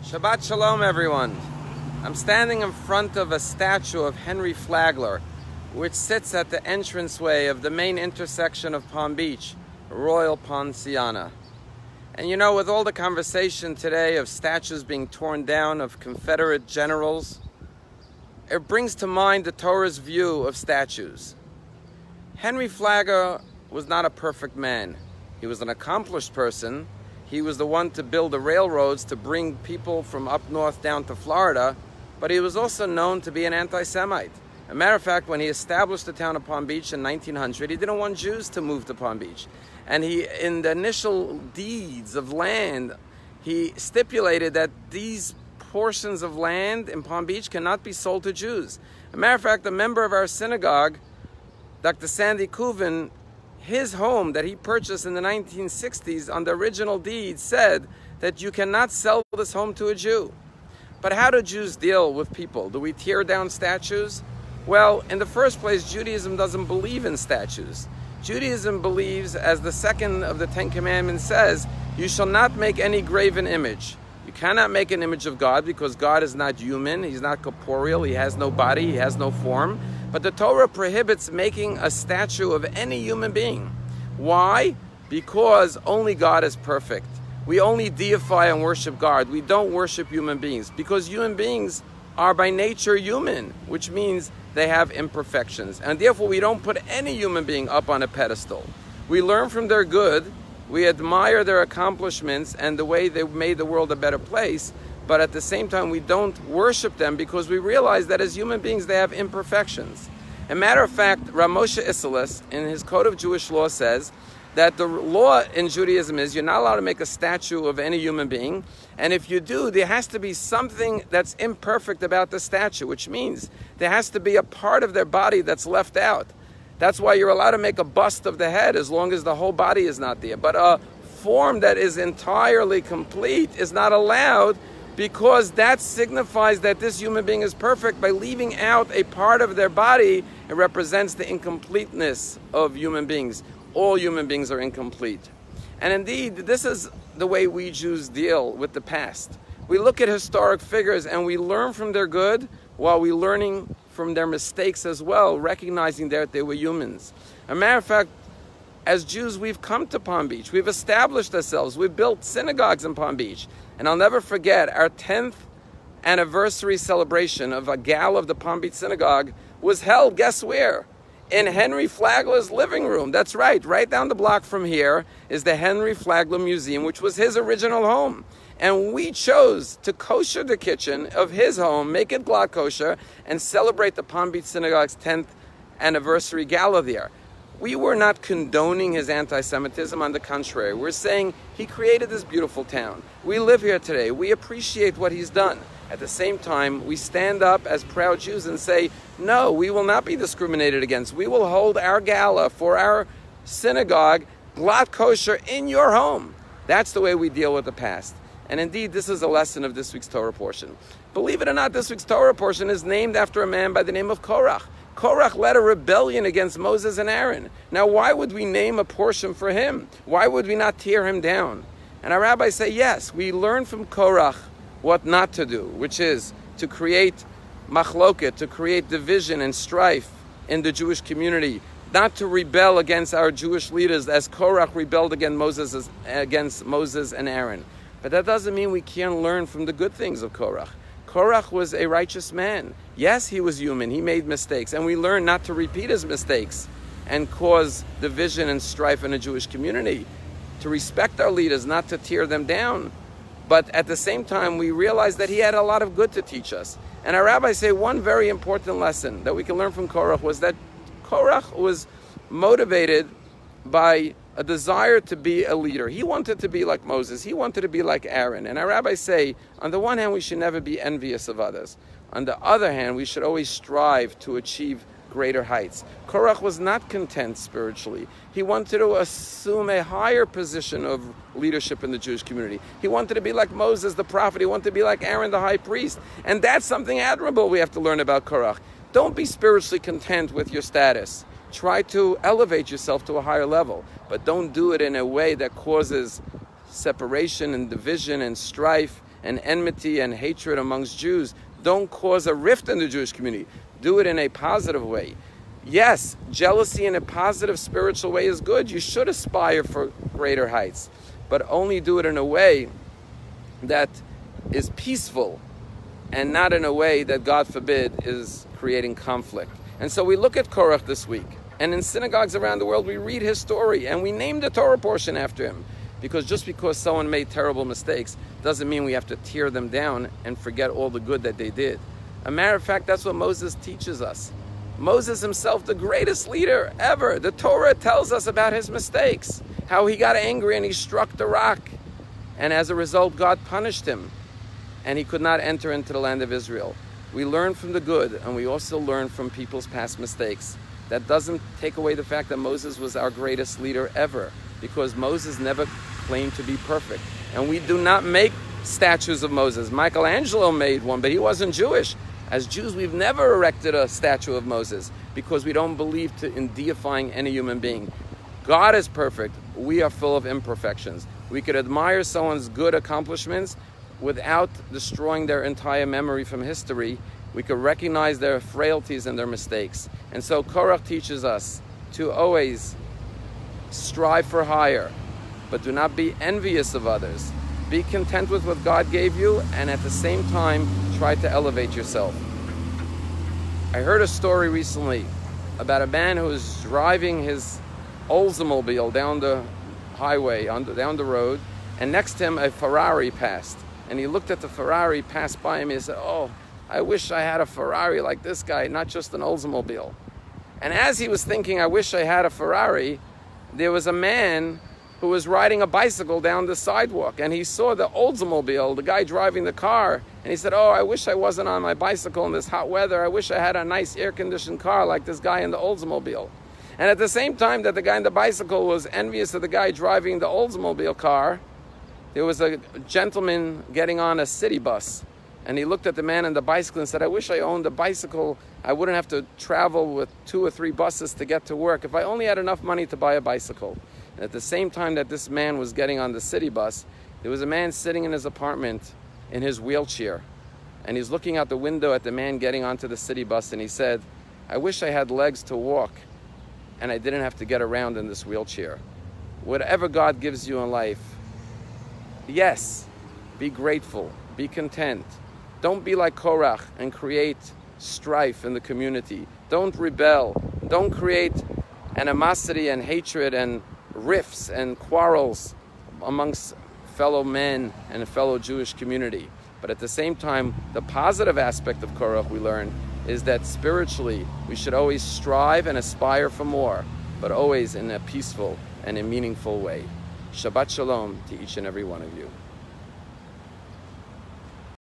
Shabbat Shalom, everyone. I'm standing in front of a statue of Henry Flagler, which sits at the entranceway of the main intersection of Palm Beach, Royal Ponciana. And you know, with all the conversation today of statues being torn down of Confederate generals, it brings to mind the Torah's view of statues. Henry Flagler was not a perfect man. He was an accomplished person. He was the one to build the railroads to bring people from up north down to Florida, but he was also known to be an anti-Semite. As a matter of fact, when he established the town of Palm Beach in 1900, he didn't want Jews to move to Palm Beach. And in the initial deeds of land, he stipulated that these portions of land in Palm Beach cannot be sold to Jews. As a matter of fact, a member of our synagogue, Dr. Sandy Kuvan, his home that he purchased in the 1960s on the original deed said that you cannot sell this home to a Jew. But how do Jews deal with people? Do we tear down statues? Well, in the first place, Judaism doesn't believe in statues. Judaism believes, as the second of the Ten Commandments says, you shall not make any graven image. You cannot make an image of God because God is not human, he's not corporeal, he has no body, he has no form. But the Torah prohibits making a statue of any human being. Why? Because only God is perfect. We only deify and worship God. We don't worship human beings because human beings are by nature human, which means they have imperfections. And therefore we don't put any human being up on a pedestal. We learn from their good, we admire their accomplishments and the way they made the world a better place, but at the same time we don't worship them because we realize that as human beings they have imperfections. As a matter of fact, Rabbi Moshe in his Code of Jewish Law says that the law in Judaism is you're not allowed to make a statue of any human being, and if you do, there has to be something that's imperfect about the statue, which means there has to be a part of their body that's left out. That's why you're allowed to make a bust of the head as long as the whole body is not there. But a form that is entirely complete is not allowed because that signifies that this human being is perfect. By leaving out a part of their body, it represents the incompleteness of human beings. All human beings are incomplete. And indeed, this is the way we Jews deal with the past. We look at historic figures and we learn from their good while we're learning from their mistakes as well, recognizing that they were humans. As a matter of fact, as Jews, we've come to Palm Beach. We've established ourselves. We've built synagogues in Palm Beach. And I'll never forget, our 10th anniversary celebration of a gala of the Palm Beach Synagogue was held, guess where? In Henry Flagler's living room. That's right down the block from here is the Henry Flagler Museum, which was his original home. And we chose to kosher the kitchen of his home, make it glatt kosher, and celebrate the Palm Beach Synagogue's 10th anniversary gala there. We were not condoning his anti-Semitism. On the contrary, we're saying he created this beautiful town. We live here today. We appreciate what he's done. At the same time, we stand up as proud Jews and say, no, we will not be discriminated against. We will hold our gala for our synagogue glatt kosher in your home. That's the way we deal with the past. And indeed, this is a lesson of this week's Torah portion. Believe it or not, this week's Torah portion is named after a man by the name of Korach. Korach led a rebellion against Moses and Aaron. Now, why would we name a portion for him? Why would we not tear him down? And our rabbis say, yes, we learn from Korach what not to do, which is to create machloket, to create division and strife in the Jewish community, not to rebel against our Jewish leaders as Korach rebelled against Moses and Aaron. But that doesn't mean we can't learn from the good things of Korach. Korach was a righteous man. Yes, he was human. He made mistakes. And we learn not to repeat his mistakes and cause division and strife in a Jewish community. To respect our leaders, not to tear them down. But at the same time, we realize that he had a lot of good to teach us. And our rabbis say one very important lesson that we can learn from Korach was that Korach was motivated by a desire to be a leader. He wanted to be like Moses. He wanted to be like Aaron. And our rabbis say, on the one hand, we should never be envious of others. On the other hand, we should always strive to achieve greater heights. Korach was not content spiritually. He wanted to assume a higher position of leadership in the Jewish community. He wanted to be like Moses, the prophet. He wanted to be like Aaron, the high priest. And that's something admirable we have to learn about Korach. Don't be spiritually content with your status. Try to elevate yourself to a higher level, but don't do it in a way that causes separation and division and strife and enmity and hatred amongst Jews. Don't cause a rift in the Jewish community. Do it in a positive way. Yes, jealousy in a positive spiritual way is good. You should aspire for greater heights, but only do it in a way that is peaceful and not in a way that, God forbid, is creating conflict. And so we look at Korach this week, and in synagogues around the world we read his story and we name the Torah portion after him, because just because someone made terrible mistakes doesn't mean we have to tear them down and forget all the good that they did. A matter of fact, that's what Moses teaches us. Moses himself, the greatest leader ever. The Torah tells us about his mistakes, how he got angry and he struck the rock, and as a result God punished him and he could not enter into the land of Israel. We learn from the good, and we also learn from people's past mistakes. That doesn't take away the fact that Moses was our greatest leader ever, because Moses never claimed to be perfect. And we do not make statues of Moses. Michelangelo made one, but he wasn't Jewish. As Jews, we've never erected a statue of Moses because we don't believe in deifying any human being. God is perfect. We are full of imperfections. We could admire someone's good accomplishments without destroying their entire memory from history. We could recognize their frailties and their mistakes. And so Korach teaches us to always strive for higher, but do not be envious of others. Be content with what God gave you, and at the same time, try to elevate yourself. I heard a story recently about a man who was driving his Oldsmobile down the highway, down the road, and next to him a Ferrari passed. And he looked at the Ferrari pass by him and he said, "Oh, I wish I had a Ferrari like this guy, not just an Oldsmobile." And as he was thinking, "I wish I had a Ferrari," there was a man who was riding a bicycle down the sidewalk, and he saw the Oldsmobile, the guy driving the car, and he said, "Oh, I wish I wasn't on my bicycle in this hot weather. I wish I had a nice air-conditioned car like this guy in the Oldsmobile." And at the same time that the guy in the bicycle was envious of the guy driving the Oldsmobile car, there was a gentleman getting on a city bus, and he looked at the man in the bicycle and said, "I wish I owned a bicycle. I wouldn't have to travel with 2 or 3 buses to get to work. If I only had enough money to buy a bicycle." And at the same time that this man was getting on the city bus, there was a man sitting in his apartment in his wheelchair, and he's looking out the window at the man getting onto the city bus, and he said, "I wish I had legs to walk and I didn't have to get around in this wheelchair." Whatever God gives you in life, yes, be grateful, be content. Don't be like Korach and create strife in the community. Don't rebel. Don't create animosity and hatred and rifts and quarrels amongst fellow men and a fellow Jewish community. But at the same time, the positive aspect of Korach we learn is that spiritually we should always strive and aspire for more, but always in a peaceful and a meaningful way. Shabbat Shalom to each and every one of you.